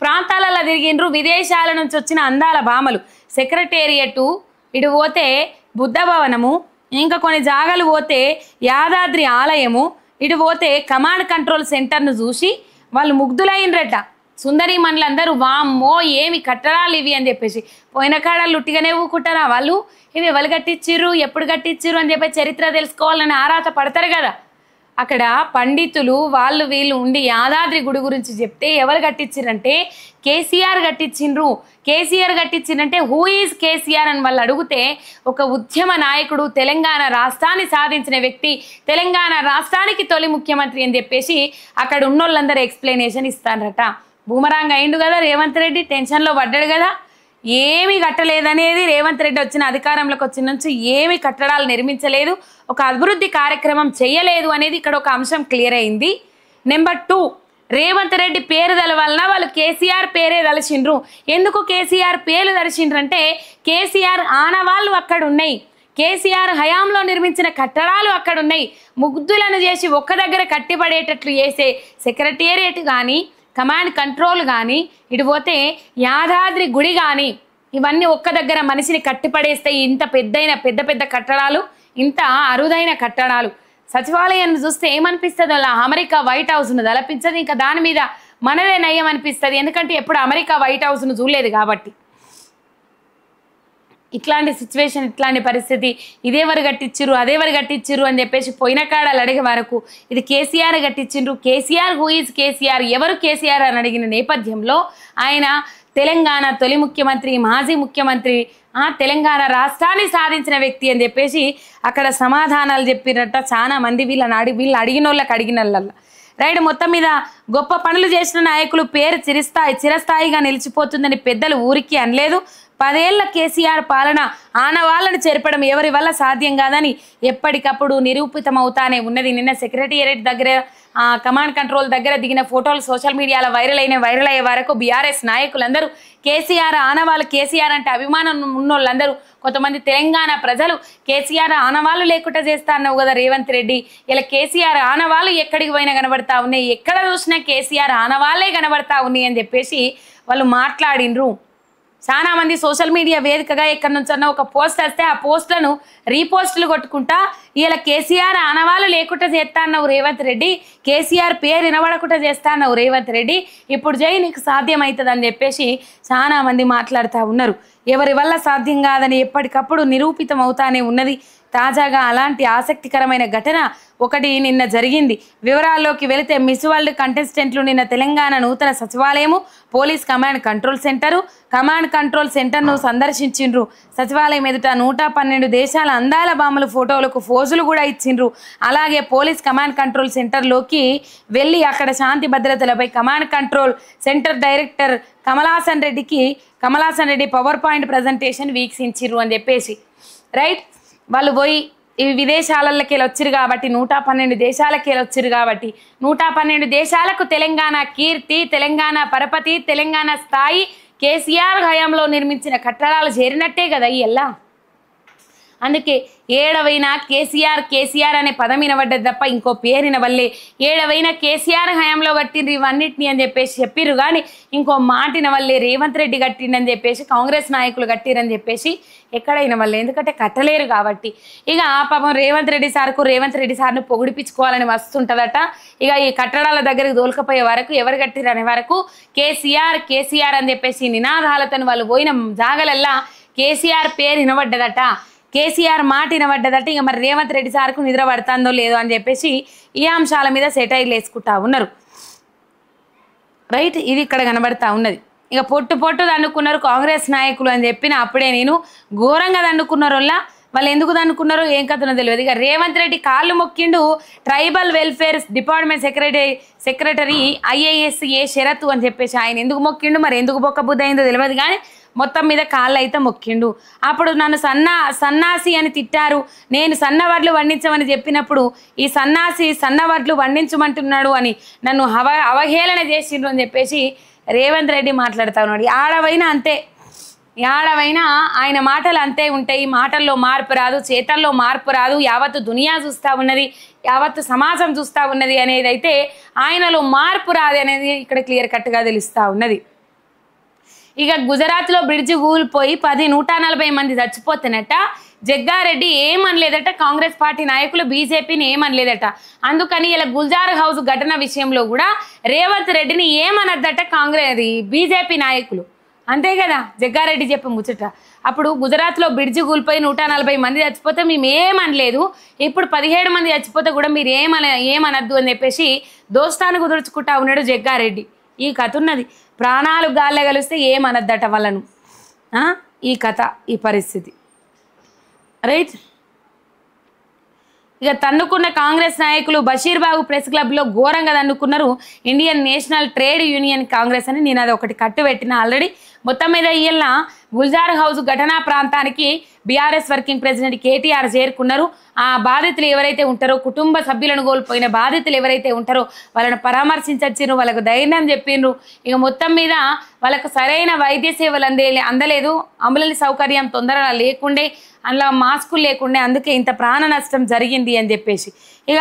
S1: ప్రాంతాలలో తిరిగిండ్రు విదేశాల నుంచి వచ్చిన అందాల భామలు. సెక్రటేరియటు ఇటు పోతే బుద్ధ భవనము, ఇంకా కొన్ని జాగాలు పోతే యాదాద్రి ఆలయము, ఇటు పోతే కమాండ్ కంట్రోల్ సెంటర్ను చూసి వాళ్ళు ముగ్ధులైనరట. సుందరి మనులందరూ వామ్మో ఏమి కట్టడాలు ఇవి అని చెప్పేసి. పోయిన కాడాలు ఉట్టిగానే ఊకుంటారా వాళ్ళు? ఇవి ఎవరు కట్టించిర్రు, ఎప్పుడు కట్టించిర్రు అని చెప్పి చరిత్ర తెలుసుకోవాలని ఆరాట పడతారు కదా. అక్కడ పండితులు వాళ్ళు వీళ్ళు ఉండి యాదాద్రి గుడి గురించి చెప్తే ఎవరు కట్టించిరంటే కేసీఆర్ కట్టించిండ్రు. కేసీఆర్ కట్టించిందంటే హూ ఈజ్ కేసీఆర్ అని వాళ్ళు అడిగితే ఒక ఉద్యమ నాయకుడు, తెలంగాణ రాష్ట్రాన్ని సాధించిన వ్యక్తి, తెలంగాణ రాష్ట్రానికి తొలి ముఖ్యమంత్రి అని చెప్పేసి అక్కడ ఉన్నోళ్ళందరూ ఎక్స్ప్లెనేషన్ ఇస్తారట. బూమరాంగ్ అయిండు కదా రేవంత్ రెడ్డి, టెన్షన్లో పడ్డాడు కదా. ఏమీ కట్టలేదనేది రేవంత్ రెడ్డి వచ్చిన అధికారంలోకి వచ్చిన నుంచి ఏమీ కట్టడాలు నిర్మించలేదు, ఒక అభివృద్ధి కార్యక్రమం చేయలేదు అనేది ఇక్కడ ఒక అంశం క్లియర్ అయింది. నెంబర్ 2, రేవంత్ రెడ్డి పేరు తెలవలన వాళ్ళు కేసీఆర్ పేరే తలచిండ్రు. ఎందుకు కేసీఆర్ పేరు తలచిండ్రు అంటే కేసీఆర్ ఆనవాళ్ళు అక్కడ ఉన్నాయి, కేసీఆర్ హయాంలో నిర్మించిన కట్టడాలు అక్కడ ఉన్నాయి. ముగ్ధులను చేసి ఒక్క దగ్గర కట్టిపడేటట్లు చేసే సెక్రటేరియట్ కానీ, కమాండ్ కంట్రోల్ కానీ, ఇటు పోతే యాదాద్రి గుడి కానీ, ఇవన్నీ ఒక్క దగ్గర మనిషిని కట్టిపడేస్తాయి. ఇంత పెద్ద పెద్ద కట్టడాలు, ఇంత అరుదైన కట్టడాలు. సచివాలయాన్ని చూస్తే ఏమనిపిస్తుంది, అలా అమెరికా వైట్ హౌస్ను తలపించదు, ఇంకా దాని మీద మనదే నయం అనిపిస్తుంది. ఎందుకంటే ఎప్పుడు అమెరికా వైట్ హౌస్ను చూడలేదు కాబట్టి. ఇట్లాంటి సిచ్యువేషన్, ఇట్లాంటి పరిస్థితి, ఇదేవరు కట్టించిర్రు అదేవరు కట్టించిర్రు అని చెప్పేసి పోయిన కాడాలు అడిగే వరకు ఇది కేసీఆర్ కట్టించిండ్రు, కేసీఆర్ హూ ఈజ్ కేసీఆర్, ఎవరు కేసీఆర్ అని అడిగిన నేపథ్యంలో ఆయన తెలంగాణ తొలి ముఖ్యమంత్రి, మాజీ ముఖ్యమంత్రి, తెలంగాణ రాష్ట్రాన్ని సాధించిన వ్యక్తి అని చెప్పేసి అక్కడ సమాధానాలు చెప్పినట్ట చాలా మంది వీళ్ళు అడిగిన వాళ్ళకి అడిగిన వాళ్ళ రైట్. మొత్తం మీద గొప్ప పనులు చేసిన నాయకులు పేరు చిరస్థాయిగా నిలిచిపోతుందని పెద్దలు ఊరికి అనలేదు. 10 ఏళ్ల కేసీఆర్ పాలన ఆనవాళ్ళను చేర్పడం ఎవరి వల్ల సాధ్యం కాదని ఎప్పటికప్పుడు నిరూపితమవుతానే ఉన్నది. నిన్న సెక్రటేరియట్ దగ్గర, కమాండ్ కంట్రోల్ దగ్గర దిగిన ఫోటోలు సోషల్ మీడియాలో వైరల్ అయ్యే వరకు బీఆర్ఎస్ నాయకులందరూ కేసీఆర్ ఆనవాళ్ళు, కేసీఆర్ అంటే అభిమానం ఉన్నోళ్ళందరూ, కొంతమంది తెలంగాణ ప్రజలు కేసీఆర్ ఆనవాళ్ళు లేకుండా చేస్తా అన్నావు కదా రేవంత్ రెడ్డి, ఇలా కేసీఆర్ ఆనవాళ్ళు ఎక్కడికి పోయినా కనబడతా ఉన్నాయి, ఎక్కడ చూసినా కేసీఆర్ ఆనవాళ్ళే కనబడతా ఉన్నాయి అని చెప్పేసి వాళ్ళు మాట్లాడినరు. చాలా మంది సోషల్ మీడియా వేదికగా ఎక్కడి నుంచన్నా ఒక పోస్ట్ వస్తే ఆ పోస్టులను రీపోస్టులు కొట్టుకుంటా ఇలా కేసీఆర్ ఆనవాళ్ళు లేకుండా చేస్తా అన్నావు రేవంత్ రెడ్డి, కేసీఆర్ పేరు వినబడకుండా చేస్తా అన్నావు రేవంత్ రెడ్డి, ఇప్పుడు జై నీకు సాధ్యమవుతుంది అని చెప్పేసి చాలా మంది మాట్లాడుతూ ఉన్నారు. ఎవరి వల్ల సాధ్యం కాదని ఎప్పటికప్పుడు నిరూపితం అవుతానే ఉన్నది. తాజాగా అలాంటి ఆసక్తికరమైన ఘటన ఒకటి నిన్న జరిగింది. వివరాల్లోకి వెళితే మిస్ వరల్డ్ కంటెస్టెంట్లు నిన్న తెలంగాణ నూతన సచివాలయము, పోలీస్ కమాండ్ కంట్రోల్ సెంటర్ను సందర్శించిండ్రు. సచివాలయం ఎదుట 112 దేశాల అందాల బామ్మల ఫోటోలకు ఫోజులు కూడా ఇచ్చిండ్రు. అలాగే పోలీస్ కమాండ్ కంట్రోల్ సెంటర్లోకి వెళ్ళి అక్కడ శాంతి భద్రతలపై command control centre director Kamalasan Reddy power point presentation వీక్షించిర్రు అని చెప్పేసి రైట్. వాళ్ళు పోయి ఇవి విదేశాలకి వచ్చిరు కాబట్టి 112 దేశాలకి వచ్చిరు కాబట్టి 112 దేశాలకు తెలంగాణ కీర్తి, తెలంగాణ పరపతి, తెలంగాణ స్థాయి కేసీఆర్ హయాంలో నిర్మించిన కట్టడాలు చేరినట్టే కదా ఇలా. అందుకే ఏడవైనా కేసీఆర్ అనే పదం వినబడ్డది తప్ప ఇంకో పేరు వినవల్లే. ఏడవైనా కేసీఆర్ హయాంలో కట్టిండ్రు ఇవన్నిటిని అని చెప్పేసి చెప్పిర్రు కానీ ఇంకో మాట వినవల్లే. రేవంత్ రెడ్డి కట్టిండని చెప్పేసి, కాంగ్రెస్ నాయకులు కట్టిరని చెప్పేసి ఎక్కడైనా వల్లే, ఎందుకంటే కట్టలేరు కాబట్టి. ఇక పాపం రేవంత్ రెడ్డి సార్ను పొగిడిపించుకోవాలని వస్తుంటుందట. ఇక ఈ కట్టడాల దగ్గరికి దోలుకపోయే వరకు ఎవరు కట్టిరు అనే వరకు కేసీఆర్ అని చెప్పేసి నినాదాలతో వాళ్ళు పోయిన జాగలల్లా కేసీఆర్ పేరు వినబడ్డదట, కేసీఆర్ మాట వినబడ్డదట. ఇక మరి రేవంత్ రెడ్డి సార్కు నిద్ర పడుతుందో లేదో అని చెప్పేసి ఈ అంశాల మీద సెటైర్లు వేసుకుంటా ఉన్నారు రైట్. ఇది ఇక్కడ కనబడతా ఉన్నది. ఇక పొట్టు దండుకున్నారు కాంగ్రెస్ నాయకులు అని చెప్పిన అప్పుడే నేను ఘోరంగా దండుకున్నారు. వాళ్ళు ఎందుకు దండుకున్నారో ఏం కథనో తెలియదు. ఇక రేవంత్ రెడ్డి కాళ్ళు మొక్కిండు tribal welfare department secretary IAS షరతు అని చెప్పేసి. ఆయన ఎందుకు మొక్కిండు, మరి ఎందుకు బొక్కబుద్ధి అయిందో తెలియదు కానీ మొత్తం మీద కాళ్ళు అయితే మొక్కిండు. అప్పుడు నన్ను సన్నాసి అని తిట్టారు, నేను సన్నవడ్లు వండించమని చెప్పినప్పుడు ఈ సన్నవడ్లు వండించమంటున్నాడు అని నన్ను అవహేళన చేసిండ్రు అని చెప్పేసి రేవంత్ రెడ్డి మాట్లాడుతూ ఉన్నాడు. ఆడవైనా ఆయన మాటలు అంతే ఉంటాయి. మాటల్లో మార్పు రాదు, చేతల్లో మార్పు రాదు. యావత్తు దునియా చూస్తూ ఉన్నది, యావత్తు సమాజం చూస్తూ ఉన్నది అనేది అయితే ఆయనలో మార్పు రాదు అనేది ఇక్కడ క్లియర్ కట్గా తెలుస్తూ ఉన్నది. ఇక గుజరాత్లో బ్రిడ్జి కూలిపోయి 140 మంది చచ్చిపోతున్నట్ట. జగ్గారెడ్డి ఏమనలేదట, కాంగ్రెస్ పార్టీ నాయకులు బీజేపీని ఏమనలేదట. అందుకని ఇలా గుల్జార్ హౌస్ ఘటన విషయంలో కూడా రేవంత్ రెడ్డిని ఏమనద్దట బీజేపీ నాయకులు. అంతే కదా జగ్గారెడ్డి చెప్పి ముచ్చట. అప్పుడు గుజరాత్లో బ్రిడ్జి కూలిపోయి 140 మంది చచ్చిపోతే మేము ఏమనలేదు, ఇప్పుడు 17 మంది చచ్చిపోతే కూడా మీరు ఏమనద్దు అని చెప్పేసి దోస్తాను కుదుర్చుకుంటా ఉన్నాడు జగ్గారెడ్డి. ఈ కథ ఉన్నది. ప్రాణాలు గాల్లో కలిస్తే ఏమనద్దట వాళ్ళను. ఈ కథ, ఈ పరిస్థితి రైట్. ఇక తన్నుకున్న కాంగ్రెస్ నాయకులు బషీర్బాగు ప్రెస్ క్లబ్లో ఘోరంగా తన్నుకున్నారు. Indian National Trade Union Congress అని నేను అది ఒకటి కట్టు పెట్టిన ఆల్రెడీ. మొత్తం మీద ఇయ్యాల గుల్జార్ హౌస్ ఘటనా ప్రాంతానికి బీఆర్ఎస్ వర్కింగ్ ప్రెసిడెంట్ కేటీఆర్ చేరుకున్నారు. ఆ బాధితులు ఎవరైతే ఉంటారో, కుటుంబ సభ్యులను కోల్పోయిన బాధితులు ఎవరైతే ఉంటారో వాళ్ళని పరామర్శించొచ్చిండ్రు, వాళ్ళకు ధైర్యం చెప్పిండ్రు. ఇక మొత్తం మీద వాళ్ళకు సరైన వైద్య సేవలు అందలేదు, అంబులెన్స్ సౌకర్యం తొందరగా లేకుండే, అందులో మాస్కులు లేకుండే, అందుకే ఇంత ప్రాణ నష్టం జరిగింది అని చెప్పేసి ఇక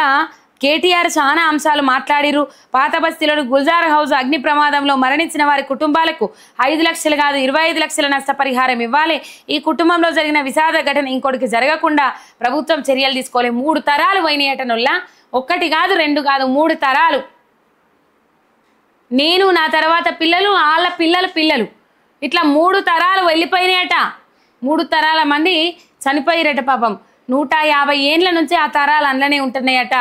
S1: కేటీఆర్ చాలా అంశాలు మాట్లాడిరు. పాత బస్తీలోని గుల్జార్ హౌస్ అగ్ని ప్రమాదంలో మరణించిన వారి కుటుంబాలకు 5 లక్షలు కాదు 25 లక్షల నష్టపరిహారం ఇవ్వాలి. ఈ కుటుంబంలో జరిగిన విషాద ఘటన ఇంకోటికి జరగకుండా ప్రభుత్వం చర్యలు తీసుకోవాలి. 3 తరాలు పోయినాయటనుల్లా, 1 కాదు 2 కాదు 3 తరాలు. నేను, నా తర్వాత పిల్లలు, వాళ్ళ పిల్లలు ఇట్లా 3 తరాలు వెళ్ళిపోయినాయట. 3 తరాల మంది చనిపోయిరట పాపం. 150 ఏండ్ల నుంచి ఆ తరాలు అందులోనే ఉంటున్నాయట.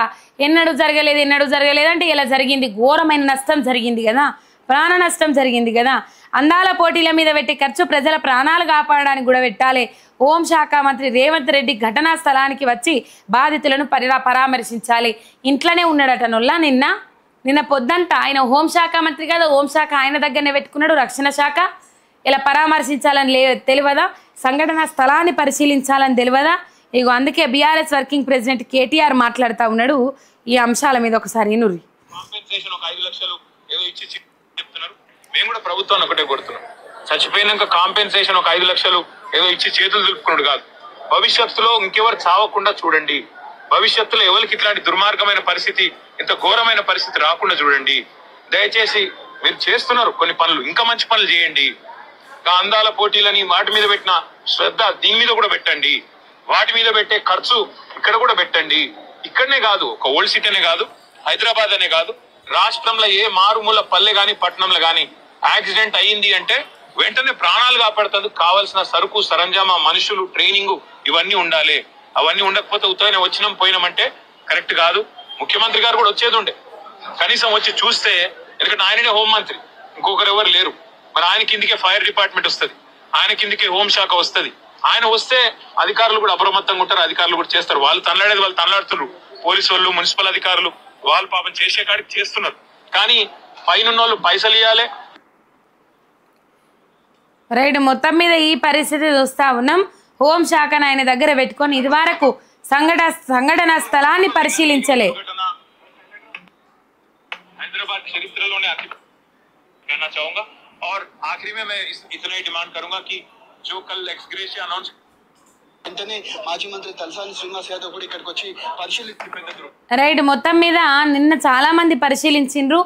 S1: ఎన్నడూ జరగలేదు అంటే ఇలా జరిగింది. ఘోరమైన నష్టం జరిగింది కదా, ప్రాణ నష్టం జరిగింది కదా. అందాల పోటీల మీద పెట్టి ఖర్చు ప్రజల ప్రాణాలు కాపాడడానికి కూడా పెట్టాలి. హోంశాఖ మంత్రి రేవంత్ రెడ్డి ఘటనా స్థలానికి వచ్చి బాధితులను పరామర్శించాలి. ఇంట్లోనే ఉన్నాడట నొల్లా. నిన్న పొద్దంతా ఆయన హోంశాఖ మంత్రి కదా, హోంశాఖ ఆయన దగ్గరనే పెట్టుకున్నాడు. రక్షణ శాఖ ఇలా పరామర్శించాలని తెలియదా, సంఘటన స్థలాన్ని పరిశీలించాలని తెలియదా? ఇగో అందుకే బీఆర్ఎస్ వర్కింగ్ ప్రెసిడెంట్ కేటీఆర్ మాట్లాడుతూ ఉన్నాడు. ఈ అంశాల మీద ఒకసారి ఇనుర్రి.
S2: కాంపెన్సేషన్ ఒక 5 లక్షలు ఏదో ఇచ్చి చెప్తున్నారు. మేము కూడా ప్రభుత్వాన్ని ఒకటే కొడుతున్నాం, చచ్చిపోయినాక కాంపెన్సేషన్ ఒక 5 లక్షలు ఏదో ఇచ్చి చేతులు దులుపుకున్నాడు కాదు. భవిష్యత్తులో ఇంకెవరు చావకుండా చూడండి. భవిష్యత్తులో ఎవరికి ఇట్లాంటి దుర్మార్గమైన పరిస్థితి, ఇంత ఘోరమైన పరిస్థితి రాకుండా చూడండి. దయచేసి మీరు చేస్తున్నారు కొన్ని పనులు, ఇంకా మంచి పనులు చేయండి. అందాల పోటీలని వాటి మీద పెట్టిన శ్రద్ధ దీని మీద కూడా పెట్టండి. వాటి మీద పెట్టే ఖర్చు ఇక్కడ కూడా పెట్టండి. ఇక్కడనే కాదు, ఒక ఓల్డ్ సిటీ అనే కాదు, హైదరాబాద్ అనే కాదు, రాష్ట్రంలో ఏ మారుమూల పల్లె గాని పట్టణంలో గాని యాక్సిడెంట్ అయ్యింది అంటే వెంటనే ప్రాణాలు కాపాడుతందుకు కావాల్సిన సరుకు సరంజామా, మనుషులు, ట్రైనింగ్ ఇవన్నీ ఉండాలి. అవన్నీ ఉండకపోతే ఉత్తరాయణ వచ్చినాం పోయినామంటే కరెక్ట్ కాదు. ముఖ్యమంత్రి గారు కూడా వచ్చేది ఉండే, కనీసం వచ్చి చూస్తే, ఎందుకంటే ఆయననే హోంమంత్రి, ఇంకొకరు ఎవరు లేరు. మరి ఆయన కిందికే ఫైర్ డిపార్ట్మెంట్ వస్తుంది, ఆయన కిందికే హోంశాఖ వస్తుంది. ఆయన వస్తే అధికారులు కూడా అప్రమత్తంగా ఉంటారు, అధికారులు కూడా చేస్తారు. వాళ్ళు తనలాడుతున్నారు. పోలీసు వాళ్ళు, మున్సిపల్ అధికారులు వాళ్ళు పాపం చేసే కాడికి చేస్తున్నారు. కానీ పైన వాళ్ళు పైసలు ఇవ్వాలి.
S1: రైట్, మొత్తం మీద ఈ పరిస్థితి చూస్తా ఉన్నాం. హోంశాఖను ఆయన దగ్గర పెట్టుకొని ఇది వరకు సంఘటన స్థలాన్ని పరిశీలించలే.
S2: హైదరాబాద్ చరిత్రలోనే అతి कहना चाहूंगा और आखिरी में मैं इतना ही डिमांड करूंगा कि जो कल एक्सग्रेशिया अनाउंस
S3: వెంటనే మాజీ మంత్రి తలసాని శ్రీనివాస్ యాదవ్ కూడా ఇక్కడికి వచ్చి పరిశీలించారు.
S1: రైట్, మొత్తం మీద నిన్న చాలా మంది పరిశీలించిండ్రు.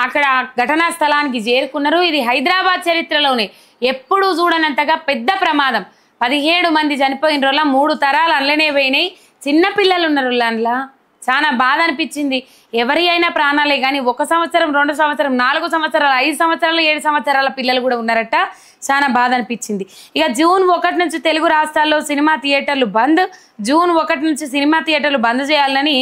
S1: అక్కడ ఘటనా స్థలానికి చేరుకున్నారు. ఇది హైదరాబాద్ చరిత్రలోనే ఎప్పుడు చూడనంతగా పెద్ద ప్రమాదం. 17 మంది చనిపోయిన రోజుల 3 తరాలు అందులోనే పోయినాయి. చిన్నపిల్లలు ఉన్నారు అందులో. చాలా బాధ అనిపించింది. ఎవరి అయినా ప్రాణాలే కానీ 1 సంవత్సరం 2 సంవత్సరం 4 సంవత్సరాలు 5 సంవత్సరాలు 7 సంవత్సరాల పిల్లలు కూడా ఉన్నారట. చాలా బాధ అనిపించింది. ఇక జూన్ 1 నుంచి తెలుగు రాష్ట్రాల్లో సినిమా థియేటర్లు బంద్. జూన్ 1 నుంచి సినిమా థియేటర్లు బంద్ చేయాలని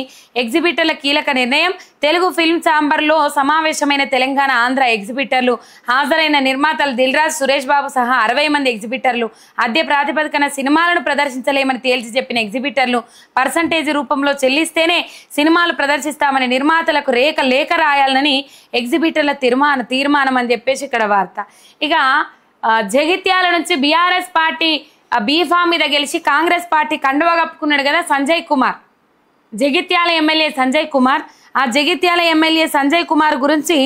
S1: ఎగ్జిబిటర్ల కీలక నిర్ణయం. తెలుగు ఫిల్మ్ ఛాంబర్లో సమావేశమైన తెలంగాణ, ఆంధ్ర ఎగ్జిబిటర్లు. హాజరైన నిర్మాతలు దిల్రాజ్, సురేష్ బాబు సహా 60 మంది ఎగ్జిబిటర్లు. అద్దె ప్రాతిపదికన సినిమాలను ప్రదర్శించలేమని తేల్చి చెప్పిన ఎగ్జిబిటర్లు పర్సంటేజ్ రూపంలో చెల్లిస్తేనే సినిమాలు ప్రదర్శిస్తామని నిర్మాతలకు లేఖ రాయాలని ఎగ్జిబిటర్ల తీర్మానం అని చెప్పేసి ఇక్కడ వార్త. ఇక జగిత్యాల నుంచి బీఆర్ఎస్ పార్టీ బీఫామ్ మీద గెలిచి కాంగ్రెస్ పార్టీ కండువా కప్పుకున్నాడు కదా సంజయ్ కుమార్, జగిత్యాల ఎమ్మెల్యే సంజయ్ కుమార్. ఆ జగిత్యాల ఎమ్మెల్యే సంజయ్ కుమార్ గురించి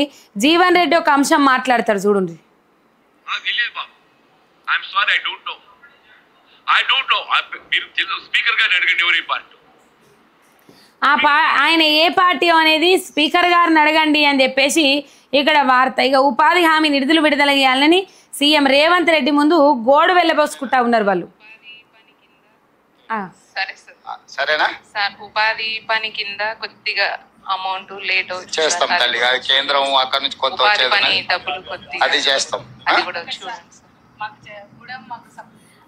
S1: జీవన్ రెడ్డి ఒక అంశం మాట్లాడతారు చూడండి. ఆయన ఏ పార్టీ అనేది స్పీకర్ గారిని అడగండి అని చెప్పేసి ఇక్కడ వార్త. ఇక ఉపాధి హామీ నిధులు విడుదల చేయాలని సీఎం రేవంత్ రెడ్డి ముందు గోడు వెళ్ళబోసుకుంటా ఉన్నారు వాళ్ళు.
S4: సరేనా
S5: సార్, ఉపాధి పని కింద కొద్దిగా అమౌంట్ లేట్
S4: చేస్తాం తల్లి. కేంద్రం అక్కడ నుంచి కొంత
S5: డబ్బులు కొద్దిగా
S4: అది చేస్తాం.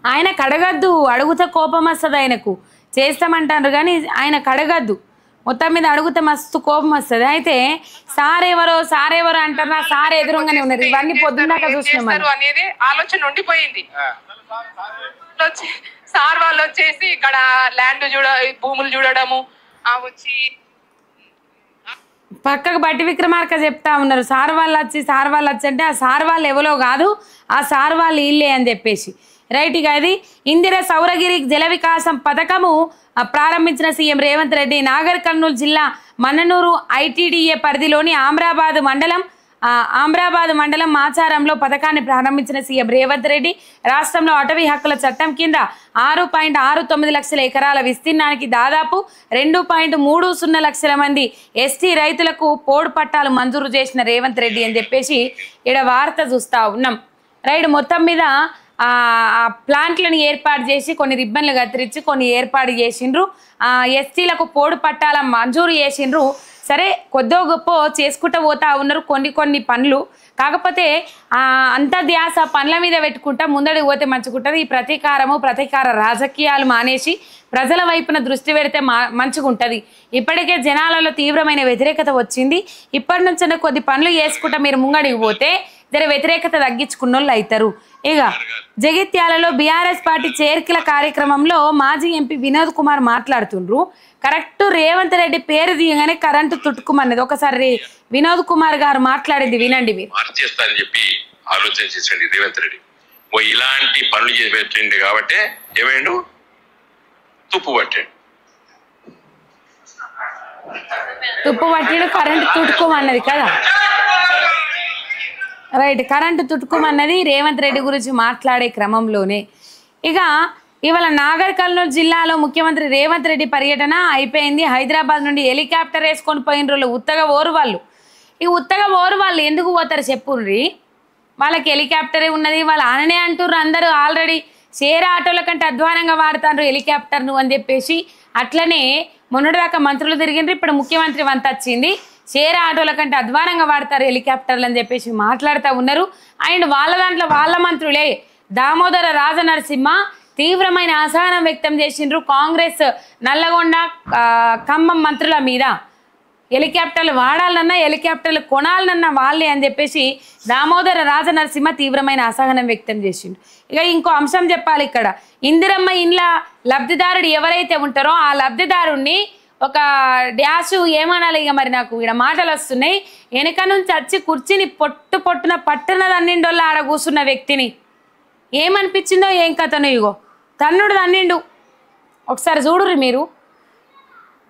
S1: ఆయనకు అడగద్దు, అడుగుతా కోపం వస్తుంది. ఆయనకు చేస్తామంటారు కానీ ఆయనకు అడగద్దు. మొత్తం మీద అడుగుతే మస్తు కోపం వస్తుంది. అయితే సార్ ఎవరో అంటారు, నా సార్ ఎదురుగానే ఉన్నారు. ఇవన్నీ పొద్దున్నాక చూసినాం
S5: అనేది ఆలోచన ఉండిపోయింది. సార్ వాళ్ళు వచ్చేసి ఇక్కడ ల్యాండ్ భూములు చూడడము వచ్చి
S1: పక్కకు బట్టి విక్రమార్క చెప్తా ఉన్నారు సార్ వాళ్ళు వచ్చి అంటే ఆ సార్ వాళ్ళు ఎవరో కాదు, ఆ సార్ వాళ్ళు ఇల్లే అని చెప్పేసి. రైట్. ఇక అది ఇందిర సౌరగిరి జల వికాసం పథకము ప్రారంభించిన సీఎం రేవంత్ రెడ్డి. నాగర్ కర్నూలు జిల్లా మన్ననూరు ఐటీడీఏ పరిధిలోని ఆమ్రాబాద్ మండలం మాచారంలో పథకాన్ని ప్రారంభించిన సీఎం రేవంత్ రెడ్డి రాష్ట్రంలో అటవీ హక్కుల చట్టం కింద 6.69 లక్షల ఎకరాల విస్తీర్ణానికి దాదాపు 2.30 లక్షల మంది ఎస్టీ రైతులకు పోడు పట్టాలు మంజూరు చేసిన రేవంత్ రెడ్డి అని చెప్పేసి ఇక్కడ వార్త చూస్తూ ఉన్నాం. రైట్. మొత్తం మీద ప్లాంట్లను ఏర్పాటు చేసి కొన్ని రిబ్బన్లు కత్తిరించి కొన్ని ఏర్పాటు చేసిండ్రు. ఎస్టీలకు పోడు పట్టాల మంజూరు చేసిండ్రు. సరే కొద్దో గొప్ప చేసుకుంటూ పోతా ఉన్నారు కొన్ని పనులు. కాకపోతే అంత ధ్యాస పనుల మీద పెట్టుకుంటా ముందడికి పోతే మంచిగుంటుంది. ఈ ప్రతీకార రాజకీయాలు మానేసి ప్రజల వైపున దృష్టి పెడితే మంచిగుంటుంది. ఇప్పటికే జనాలలో తీవ్రమైన వ్యతిరేకత వచ్చింది. ఇప్పటి నుంచి కొద్ది పనులు చేసుకుంటా మీరు ముంగడికి పోతే జర వ్యతిరేకత తగ్గించుకున్న వాళ్ళు అవుతారు. ఇక జగిత్యాలలో బీఆర్ఎస్ పార్టీ చేర్కిల కార్యక్రమంలో మాజీ ఎంపీ వినోద్ కుమార్ మాట్లాడుతుండ్రు. కరెక్ట్ రేవంత్ రెడ్డి పేరు తీయగానే కరెంటు తుట్టుకుమన్నది. ఒకసారి వినోద్ కుమార్ గారు మాట్లాడింది వినండి. మీరు
S6: చేస్తారని చెప్పి ఆలోచన చేసండి రేవంత్ రెడ్డి. ఇలాంటి పనులు చేసి పెట్టండి కాబట్టి ఏమైండు తుప్పు
S1: పట్టిండు కరెంటు తుట్టుకోమన్నది కదా. రైట్. కరెంటు తుట్టుకోమన్నది రేవంత్ రెడ్డి గురించి మాట్లాడే క్రమంలోనే. ఇక ఇవాళ నాగర్ కర్నూలు జిల్లాలో ముఖ్యమంత్రి రేవంత్ రెడ్డి పర్యటన అయిపోయింది. హైదరాబాద్ నుండి హెలికాప్టర్ వేసుకొని పోయిన రోజులు ఉత్తగా ఓరు వాళ్ళు ఎందుకు పోతారు చెప్పుర్రి. వాళ్ళకి హెలికాప్టరే ఉన్నది, వాళ్ళ ఆననే అంటుర్రు అందరూ. ఆల్రెడీ షేర్ ఆటోల కంటే అధ్వానంగా వాడుతారు హెలికాప్టర్ను అని చెప్పేసి. అట్లనే మొన్నటిదాకా మంత్రులు తిరిగిండ్రు, ఇప్పుడు ముఖ్యమంత్రి వంత వచ్చింది. షేర్ ఆటోల కంటే అధ్వానంగా వాడతారు హెలికాప్టర్లు అని చెప్పేసి మాట్లాడుతూ ఉన్నారు. అండ్ వాళ్ళ దాంట్లో వాళ్ళ మంత్రులే దామోదర రాజనరసింహ తీవ్రమైన అసహనం వ్యక్తం చేసిండ్రు కాంగ్రెస్ నల్లగొండ ఖమ్మం మంత్రుల మీద. హెలికాప్టర్లు వాడాలన్నా హెలికాప్టర్లు కొనాలన్నా వాళ్ళే అని చెప్పేసి దామోదర రాజనరసింహ తీవ్రమైన అసహనం వ్యక్తం చేసిండు. ఇక ఇంకో అంశం చెప్పాలి ఇక్కడ. ఇందిరమ్మ ఇండ్ల లబ్ధిదారుడు ఎవరైతే ఉంటారో ఆ లబ్ధిదారుణ్ణి ఒక డ్యాష్ ఏమనాలి ఇక మరి నాకు ఇక్కడ మాటలు వస్తున్నాయి. వెనక నుంచి వచ్చి కుర్చీని పొట్టున పట్టునదన్నిండోళ్ళ ఆడ కూర్చున్న వ్యక్తిని ఏమనిపించిందో ఏం కథను ఇగో తన్నుడు తన్నిండు. ఒకసారి చూడుర్రి మీరు.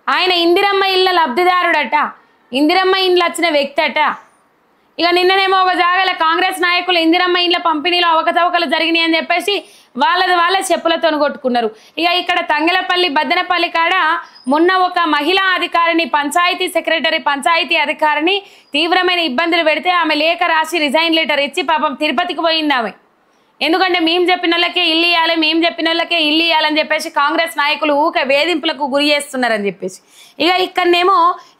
S1: ఆయన ఇందిరమ్మ ఇళ్ళ లబ్ధిదారుడట, ఇందిరమ్మ ఇండ్లు వచ్చిన వ్యక్తి అట. ఇక నిన్ననేమో ఒక జాగాల కాంగ్రెస్ నాయకులు ఇందిరమ్మ ఇండ్ల పంపిణీలో అవకతవకలు జరిగినాయి అని చెప్పేసి వాళ్ళ చెప్పులతో కొట్టుకున్నారు. ఇక ఇక్కడ తంగెలపల్లి బద్దనపల్లి కాడ మొన్న ఒక మహిళా అధికారిని పంచాయతీ అధికారిని తీవ్రమైన ఇబ్బందులు పెడితే ఆమె లేఖ రాసి రిజైన్ లెటర్ ఇచ్చి పాపం తిరుపతికి పోయింది ఆమె. ఎందుకంటే మేము చెప్పిన వాళ్ళకే ఇల్లు ఇవ్వాలని చెప్పేసి కాంగ్రెస్ నాయకులు ఊక వేధింపులకు గురి చేస్తున్నారని చెప్పేసి. ఇక ఇక్కడనేమో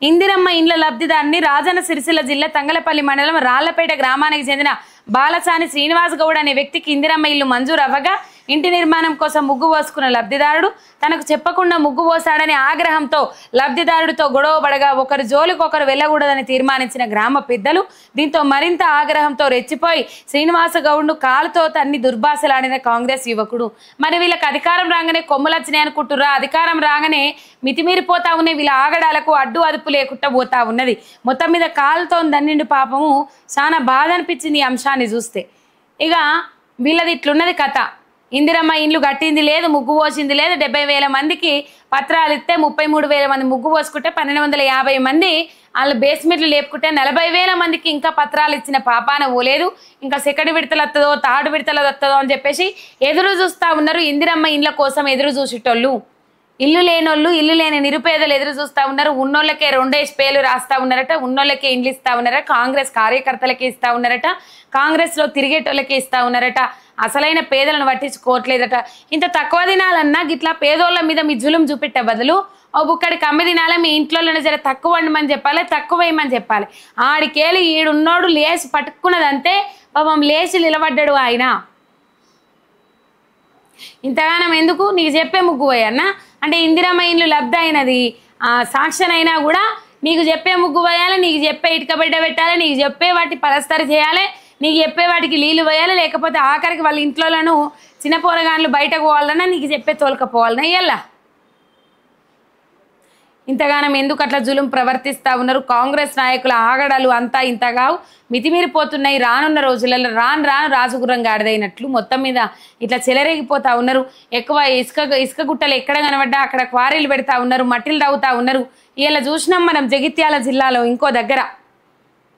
S1: ఇందిరమ్మ ఇండ్ల లబ్ధిదారిని రాజన్న సిరిసిల్ల జిల్లా తంగలపల్లి మండలం రాళ్లపేట గ్రామానికి చెందిన బాలసాని శ్రీనివాస్ గౌడ్ అనే వ్యక్తికి ఇందిరమ్మ ఇల్లు మంజూరు అవ్వగా ఇంటి నిర్మాణం కోసం ముగ్గు పోసుకున్న లబ్ధిదారుడు తనకు చెప్పకుండా ముగ్గు పోసాడని ఆగ్రహంతో లబ్ధిదారుడితో గొడవపడగా ఒకరు జోలికొకరు వెళ్ళకూడదని తీర్మానించిన గ్రామ పెద్దలు దీంతో మరింత ఆగ్రహంతో రెచ్చిపోయి శ్రీనివాస గౌడ్ను కాలుతో తన్ని దుర్భాషలాడిన కాంగ్రెస్ యువకుడు. మరి వీళ్ళకి అధికారం రాగానే కొమ్ములచ్చినాయి అనుకుంటుర్రా? అధికారం రాగానే మితిమీరిపోతా ఉన్నాయి. వీళ్ళ ఆగడాలకు అడ్డు అదుపు లేకుండా పోతా ఉన్నది. మొత్తం మీద కాలుతో దన్నిండు పాపము. చాలా బాధ అనిపించింది ఈ అంశాన్ని చూస్తే. ఇక వీళ్ళది ఇట్లున్నది కథ. ఇందిరమ్మ ఇండ్లు కట్టింది లేదు, ముగ్గు పోసింది లేదు. 70,000 మందికి పత్రాలు ఇస్తే 33,000 మంది ముగ్గు పోసుకుంటే 1,250 మంది వాళ్ళు బేస్మెంట్లు లేపుకుంటే 40,000 మందికి ఇంకా పత్రాలు ఇచ్చిన పాపాన పోలేదు. ఇంకా సెకండ్ విడతలు వస్తుందో థర్డ్ విడతలు వస్తుందో అని చెప్పేసి ఎదురు చూస్తూ ఉన్నారు. ఇందిరమ్మ ఇండ్ల కోసం ఎదురు చూసేటోళ్ళు, ఇల్లు లేనోళ్ళు, ఇల్లు లేని నిరుపేదలు ఎదురు చూస్తూ ఉన్నారు. ఉన్నోళ్ళకే 2 పేర్లు రాస్తూ ఉన్నారట, ఉన్నోళ్ళకే ఇండ్లు ఇస్తూ ఉన్నారట, కాంగ్రెస్ కార్యకర్తలకే ఇస్తూ ఉన్నారట, కాంగ్రెస్లో తిరిగేటోళ్ళకే ఇస్తూ ఉన్నారట. అసలైన పేదలను పట్టించుకోవట్లేదట. ఇంత తక్కువ దినాలన్నా గిట్లా పేదోళ్ళ మీద మీ జులుం చూపెట్టే బదులు ఓ బుక్కడి కమ్మి దినాల మీ ఇంట్లోనే జర తక్కువ వండమని చెప్పాలి, తక్కువ వేయమని చెప్పాలి. ఆడికేళ్ళు ఈడున్నోడు లేచి పట్టుకున్నదంతే పాపం లేచి నిలబడ్డాడు ఆయన. ఇంతగానం ఎందుకు నీకు చెప్పే ముగ్గు పోయన్నా అంటే ఇందిరమ్మ ఇండ్లు లబ్ధి అయినది సాక్ష్యం అయినా కూడా నీకు చెప్పే ముగ్గు పోయాలి, నీకు చెప్పే ఇటుక బిడ్డ పెట్టాలి, నీకు చెప్పే వాటి పరస్తరి చేయాలి, నీకు చెప్పే వాటికి నీళ్ళు పోయాలి. లేకపోతే ఆఖరికి వాళ్ళ ఇంట్లోనూ చిన్న పోరగాన్లు బయటకు పోవాలన్నా నీకు చెప్పే తోలుకపోవాలన్నా ఇయ్యాల. ఇంతగానం ఎందుకు అట్లా జులుం ప్రవర్తిస్తూ ఉన్నారు? కాంగ్రెస్ నాయకుల ఆగడాలు అంతా ఇంతగావు మితిమీరిపోతున్నాయి. రానున్న రోజులలో రాను రాజుగుర్రం గాడిదైనట్లు మొత్తం మీద ఇట్లా చెలరేగిపోతూ ఉన్నారు. ఎక్కువ ఇసుక గుట్టలు ఎక్కడ కనబడ్డా అక్కడ క్వారీలు పెడతా ఉన్నారు, మట్టిలు తవ్వుతూ ఉన్నారు. ఇలా చూసినాం మనం జగిత్యాల జిల్లాలో ఇంకో దగ్గర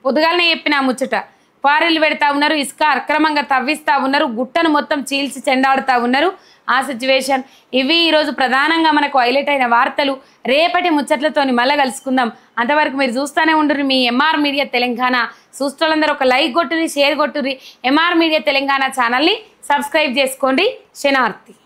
S1: పొద్దుగాలనే చెప్పినా ముచ్చట. క్వారీలు పెడతా ఉన్నారు, ఇసుక అక్రమంగా తవ్విస్తూ ఉన్నారు, గుట్టను మొత్తం చీల్చి చెండాడుతూ ఉన్నారు. ఆ సిచ్యువేషన్ ఇవి ఈరోజు ప్రధానంగా మనకు హైలైట్ అయిన వార్తలు. రేపటి ముచ్చట్లతోని మళ్ళీ కలుసుకుందాం. అంతవరకు మీరు చూస్తూనే ఉండుర్రి మీ ఎంఆర్ మీడియా తెలంగాణ. చూస్తులందరూ ఒక లైక్ కొట్టుర్రి, షేర్ కొట్టుర్రి. ఎంఆర్ మీడియా తెలంగాణ ఛానల్ని సబ్స్క్రైబ్ చేసుకోండి. శనార్థి.